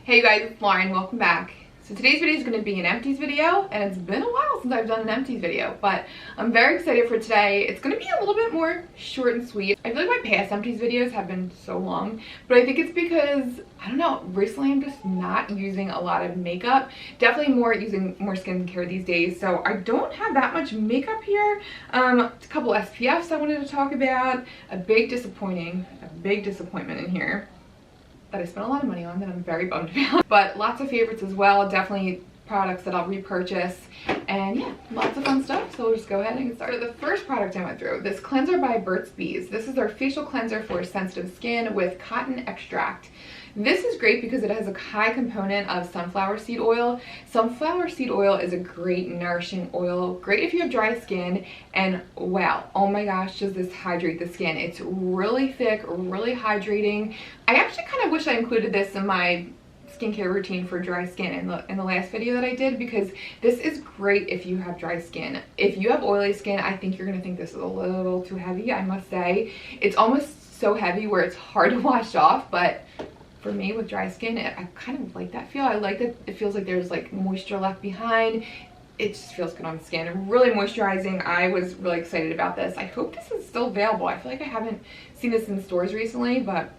Hey you guys, it's Lauren. Welcome back. So today's video is going to be an Empties video, and it's been a while since I've done an Empties video, but I'm very excited for today. It's going to be a little bit more short and sweet. I feel like my past Empties videos have been so long, but I think it's because, I don't know, recently I'm just not using a lot of makeup. Definitely using more skincare these days, so I don't have that much makeup here. A couple SPFs I wanted to talk about. A big disappointment in here that I spent a lot of money on that I'm very bummed about. But lots of favorites as well, definitely products that I'll repurchase, and yeah, lots of fun stuff. So we'll just go ahead and get started. So the first product I went through, this cleanser by Burts Bees. This is their facial cleanser for sensitive skin with cotton extract. This is great because it has a high component of sunflower seed oil. Sunflower seed oil is a great nourishing oil, great if you have dry skin, and wow, oh my gosh, does this hydrate the skin. It's really thick, really hydrating. I actually kind of wish I included this in my skincare routine for dry skin in the last video that I did, because this is great if you have dry skin. If you have oily skin, I think you're gonna think this is a little too heavy, I must say. It's almost so heavy where it's hard to wash off, but for me with dry skin, I kind of like that feel. I like that it feels like there's like moisture left behind. It just feels good on the skin. Really moisturizing. I was really excited about this. I hope this is still available. I feel like I haven't seen this in stores recently, but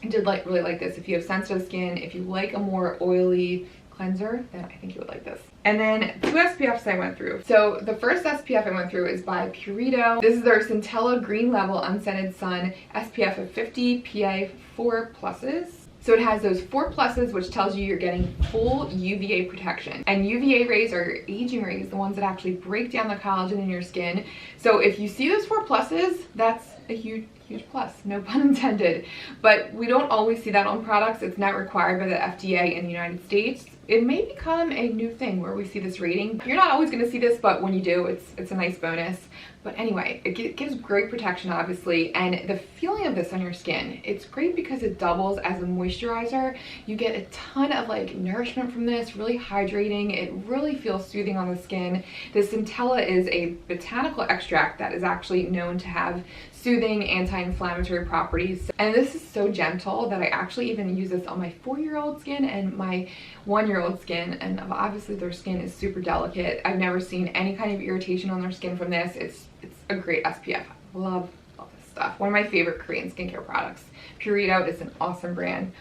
I did really like this. If you have sensitive skin, if you like a more oily cleanser, then I think you would like this. And then two SPFs I went through. So the first SPF I went through is by Purito. This is their Centella Green Level Unscented Sun SPF of 50 PA 4+. So it has those 4+, which tells you you're getting full UVA protection. And UVA rays are your aging rays, the ones that actually break down the collagen in your skin. So if you see those 4+, that's a huge plus, no pun intended. But we don't always see that on products. It's not required by the FDA in the United States. It may become a new thing where we see this rating. You're not always going to see this, but when you do, it's a nice bonus. But anyway, it gives great protection, obviously, and the feeling of this on your skin, it's great because it doubles as a moisturizer. You get a ton of like nourishment from this, really hydrating. It really feels soothing on the skin. The Centella is a botanical extract that is actually known to have soothing anti-inflammatory properties, and this is so gentle that I actually even use this on my 4-year-old skin and my 1-year-old skin, and obviously their skin is super delicate. I've never seen any kind of irritation on their skin from this. It's a great SPF. Love this stuff. One of my favorite Korean skincare products. Purito is an awesome brand.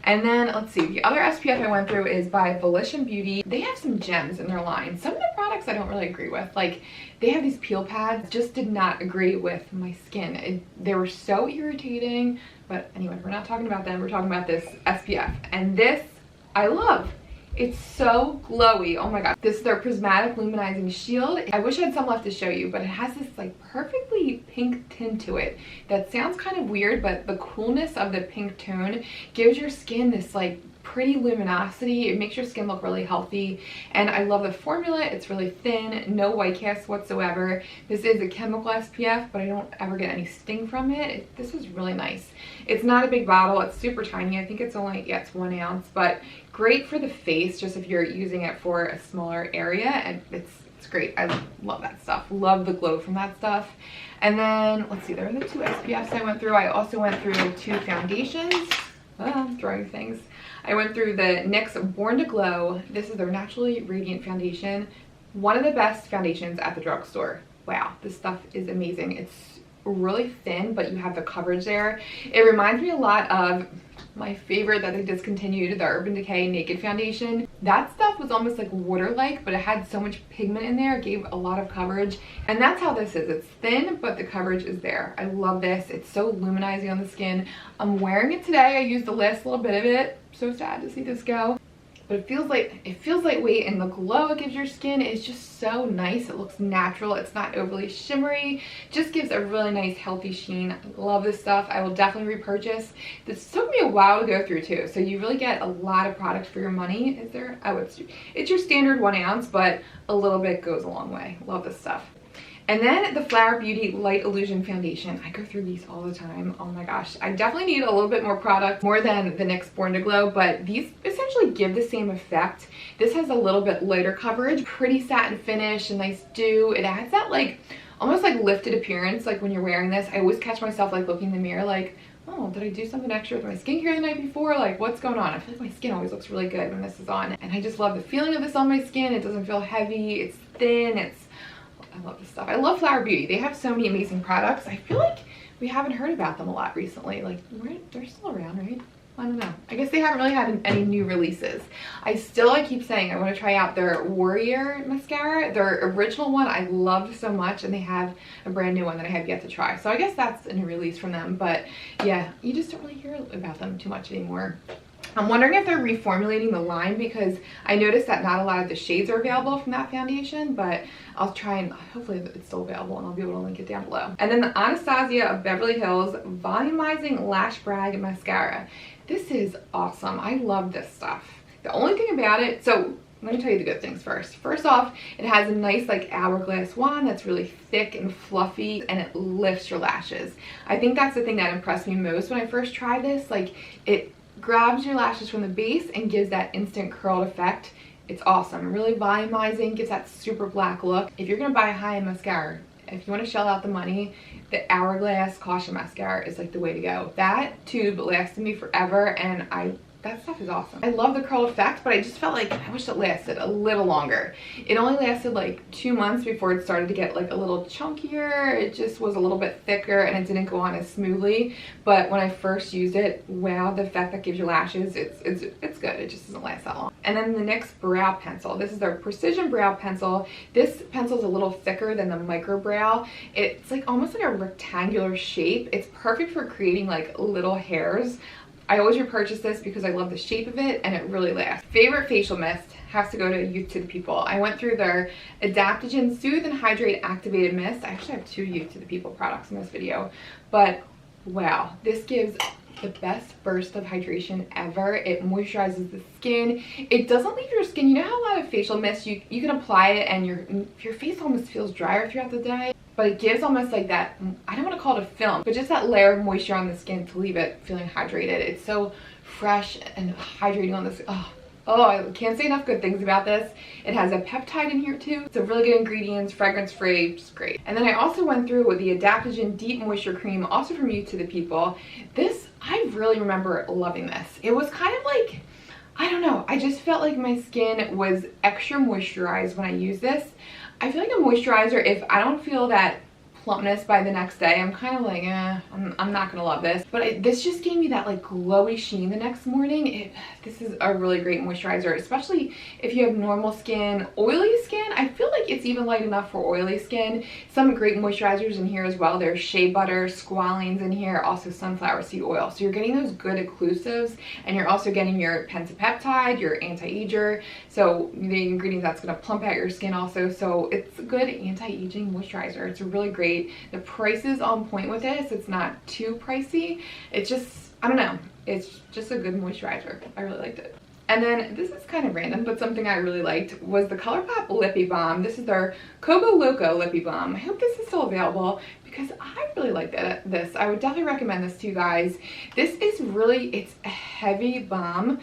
And then let's see, the other SPF I went through is by Volition Beauty. They have some gems in their line. Some of the products I don't really agree with. Like, they have these peel pads, just did not agree with my skin. They were so irritating, but anyway, we're not talking about them. We're talking about this SPF. And this, I love. It's so glowy. Oh my god. This is their Prismatic Luminizing Shield. I wish I had some left to show you, but it has this like perfectly pink tint to it. That sounds kind of weird, but the coolness of the pink tone gives your skin this like pretty luminosity. It makes your skin look really healthy, and I love the formula. It's really thin, no white cast whatsoever. This is a chemical SPF, but I don't ever get any sting from it. This was really nice. It's not a big bottle. It's super tiny. I think it's only, yeah, it's 1 ounce, but great for the face, just if you're using it for a smaller area, and it's great. I love that stuff. Love the glow from that stuff. And then let's see, there are the two SPFs I went through. I also went through 2 foundations. I'm throwing things. I went through the NYX Born to Glow. This is their Naturally Radiant Foundation. One of the best foundations at the drugstore. Wow, this stuff is amazing. It's really thin, but you have the coverage there. It reminds me a lot of my favorite that they discontinued, the Urban Decay Naked Foundation. That stuff was almost like water-like, but it had so much pigment in there, it gave a lot of coverage. And that's how this is. It's thin, but the coverage is there. I love this. It's so luminizing on the skin. I'm wearing it today. I used the last little bit of it. So sad to see this go. But it feels lightweight, and the glow it gives your skin is just so nice. It looks natural. It's not overly shimmery. Just gives a really nice healthy sheen. I love this stuff. I will definitely repurchase. This took me a while to go through too, so you really get a lot of product for your money. It's your standard 1 ounce, but a little bit goes a long way. Love this stuff. And then the Flower Beauty Light Illusion Foundation. I go through these all the time. Oh my gosh. I definitely need a little bit more product, more than the NYX Born to Glow, but these essentially give the same effect. This has a little bit lighter coverage, pretty satin finish, a nice dew. It adds that like, almost like lifted appearance, like when you're wearing this. I always catch myself like looking in the mirror like, oh, did I do something extra with my skincare the night before? Like, what's going on? I feel like my skin always looks really good when this is on. And I just love the feeling of this on my skin. It doesn't feel heavy. It's thin. I love this stuff. I love Flower Beauty. They have so many amazing products. I feel like we haven't heard about them a lot recently. Like, they're still around, right? I don't know. I guess they haven't really had any new releases. I keep saying I want to try out their Warrior mascara. Their original one I loved so much, and they have a brand new one that I have yet to try. So I guess that's a new release from them. But yeah, you just don't really hear about them too much anymore. I'm wondering if they're reformulating the line, because I noticed that not a lot of the shades are available from that foundation, but I'll try and hopefully it's still available and I'll be able to link it down below. And then the Anastasia of Beverly Hills Volumizing Lash Brag Mascara. This is awesome. I love this stuff. The only thing about it, so let me tell you the good things first. First off, it has a nice like hourglass wand that's really thick and fluffy, and it lifts your lashes. I think that's the thing that impressed me most when I first tried this. Like, it grabs your lashes from the base and gives that instant curled effect. It's awesome. Really volumizing, gives that super black look. If you're gonna buy a high-end mascara, if you want to shell out the money, the Hourglass Caution Mascara is like the way to go. That tube lasted me forever, and that stuff is awesome. I love the curl effect, but I just felt like I wish it lasted a little longer. It only lasted like 2 months before it started to get like a little chunkier. It just was a little bit thicker and it didn't go on as smoothly. But when I first used it, wow, the effect that gives your lashes, it's good. It just doesn't last that long. And then the NYX Brow Pencil. This is their Precision Brow Pencil. This pencil is a little thicker than the Micro Brow. It's like almost like a rectangular shape. It's perfect for creating like little hairs. I always repurchase this because I love the shape of it and it really lasts. Favorite facial mist has to go to Youth to the People. I went through their Adaptogen Soothe and Hydrate Activated Mist. I actually have 2 Youth to the People products in this video, but wow, this gives the best burst of hydration ever. It moisturizes the skin. It doesn't leave your skin. You know how a lot of facial mist, you can apply it and your face almost feels drier throughout the day, but it gives almost like that, I don't want to call it a film, but just that layer of moisture on the skin to leave it feeling hydrated. It's so fresh and hydrating on this. Oh, I can't say enough good things about this. It has a peptide in here too. It's a really good ingredients, fragrance free, just great. And then I also went through with the Adaptogen Deep Moisture Cream, also from Youth to the People. This, I really remember loving this. It was kind of like, I don't know, I just felt like my skin was extra moisturized when I used this. I feel like a moisturizer, if I don't feel that plumpness by the next day, I'm kind of like, I'm not gonna love this. But this just gave me that like glowy sheen the next morning. This is a really great moisturizer, especially if you have normal skin. Oily skin, I feel like it's even light enough for oily skin. Some great moisturizers in here as well. There's shea butter, squalene's in here, also sunflower seed oil. So you're getting those good occlusives, and you're also getting your pentapeptide, your anti-ager. So the ingredient that's gonna plump out your skin also. So it's a good anti-aging moisturizer. It's a really great. The price is on point with this. It's not too pricey. It's just, I don't know, it's just a good moisturizer. I really liked it. And then this is kind of random, but something I really liked was the ColourPop Lippy Balm. This is their Coco Loco Lippy Balm. I hope this is still available because I really like this. I would definitely recommend this to you guys. This is really, it's a heavy balm.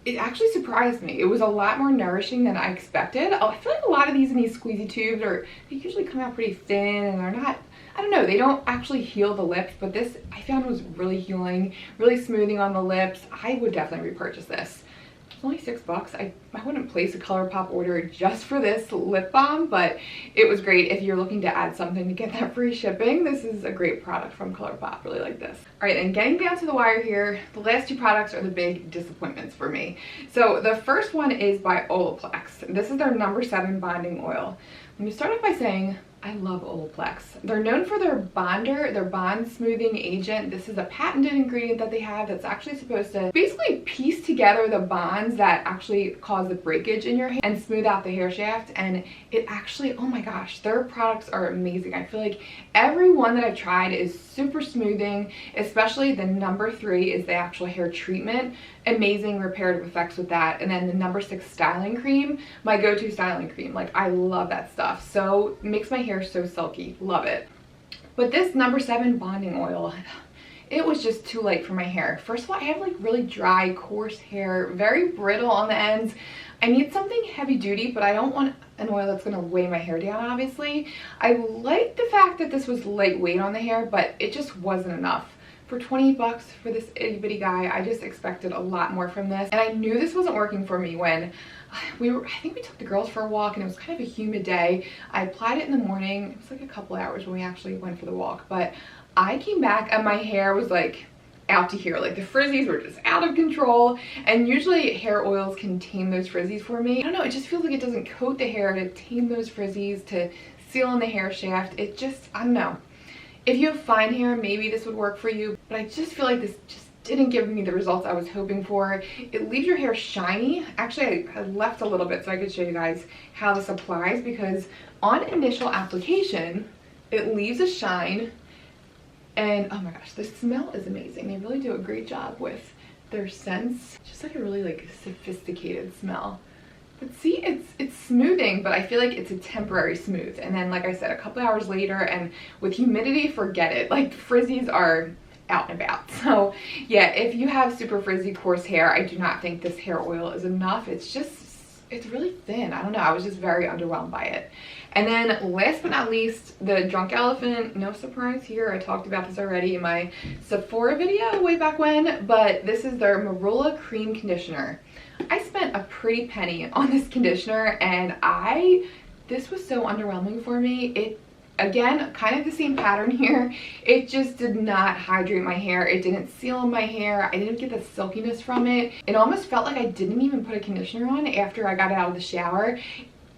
It actually surprised me. It was a lot more nourishing than I expected. I feel like a lot of these in these squeezy tubes they usually come out pretty thin, and they're not, I don't know, they don't actually heal the lips, but this I found was really healing, really smoothing on the lips. I would definitely repurchase this. It's only $6. I wouldn't place a ColourPop order just for this lip balm, but it was great. If you're looking to add something to get that free shipping, this is a great product from ColourPop. Really like this. All right, and getting down to the wire here, the last 2 products are the big disappointments for me. So the first one is by Olaplex. This is their No. 7 bonding oil. Let me start off by saying I love Olaplex. They're known for their bonder, their bond smoothing agent. This is a patented ingredient that they have that's actually supposed to basically piece together the bonds that actually cause the breakage in your hair and smooth out the hair shaft. And it actually, oh my gosh, their products are amazing. I feel like every one that I've tried is super smoothing, especially the No. 3 is the actual hair treatment. Amazing reparative effects with that. And then the No. 6 styling cream, my go-to styling cream. Like, I love that stuff. So makes my hair so silky. Love it. But this No. 7 bonding oil, it was just too light for my hair. First of all, I have like really dry, coarse hair, very brittle on the ends. I need something heavy duty, but I don't want an oil that's gonna weigh my hair down, obviously. I like the fact that this was lightweight on the hair, but it just wasn't enough for 20 bucks for this itty bitty guy. I just expected a lot more from this, and I knew this wasn't working for me when I think we took the girls for a walk, and it was kind of a humid day. I applied it in the morning. It was like a couple hours when we actually went for the walk, but I came back and my hair was like out to here. Like the frizzies were just out of control, and usually hair oils can tame those frizzies for me. I don't know, it just feels like it doesn't coat the hair to tame those frizzies, to seal in the hair shaft. It just, I don't know. If you have fine hair, maybe this would work for you, but I just feel like this just didn't give me the results I was hoping for. It leaves your hair shiny. Actually, I left a little bit so I could show you guys how this applies, because on initial application, it leaves a shine. And oh my gosh, the smell is amazing. They really do a great job with their scents. Just like a really like sophisticated smell. But see, it's smoothing, but I feel like it's a temporary smooth. And then, like I said, a couple hours later, and with humidity, forget it. Like frizzies are out and about. So yeah, if you have super frizzy, coarse hair, I do not think this hair oil is enough. It's really thin. I don't know. I was just very underwhelmed by it. And then last but not least, the Drunk Elephant. No surprise here. I talked about this already in my Sephora video way back when, but this is their Marula Cream Conditioner. I spent a pretty penny on this conditioner, and this was so underwhelming for me. It, again, kind of the same pattern here. It just did not hydrate my hair. It didn't seal in my hair. I didn't get the silkiness from it. It almost felt like I didn't even put a conditioner on after I got out of the shower.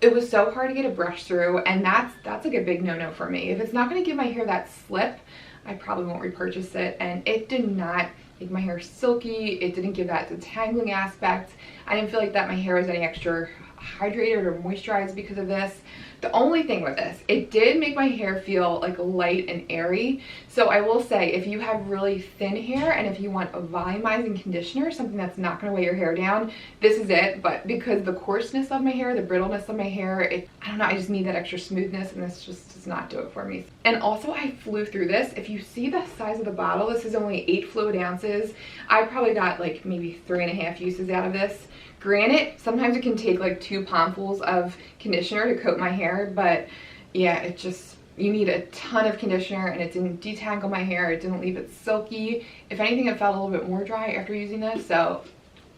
It was so hard to get a brush through, and that's like a big no-no for me. If it's not going to give my hair that slip, I probably won't repurchase it. And it did not make my hair silky. It didn't give that detangling aspect. I didn't feel like that my hair was any extra hydrated or moisturized because of this. The only thing with this, it did make my hair feel like light and airy. So I will say, if you have really thin hair and if you want a volumizing conditioner, something that's not going to weigh your hair down, this is it. But because the coarseness of my hair, the brittleness of my hair, I don't know, I just need that extra smoothness, and this just does not do it for me. And also, I flew through this. If you see the size of the bottle, this is only 8 fluid ounces. I probably got like maybe 3.5 uses out of this. Granted, sometimes it can take like 2 palmfuls of conditioner to coat my hair, but yeah, you need a ton of conditioner, and it didn't detangle my hair. It didn't leave it silky. If anything, it felt a little bit more dry after using this, so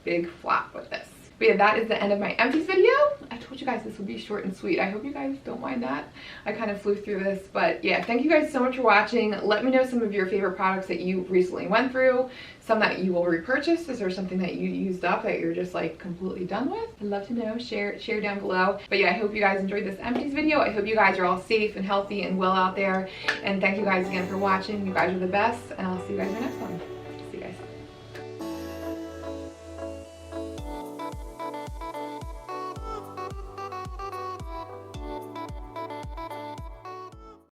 big flop with this. But yeah, that is the end of my Empties video. I told you guys this would be short and sweet. I hope you guys don't mind that. I kind of flew through this, but yeah, thank you guys so much for watching. Let me know some of your favorite products that you recently went through, some that you will repurchase. Is there something that you used up that you're just like completely done with? I'd love to know. Share down below. But yeah, I hope you guys enjoyed this Empties video. I hope you guys are all safe and healthy and well out there. And thank you guys again for watching. You guys are the best, and I'll see you guys in the next one.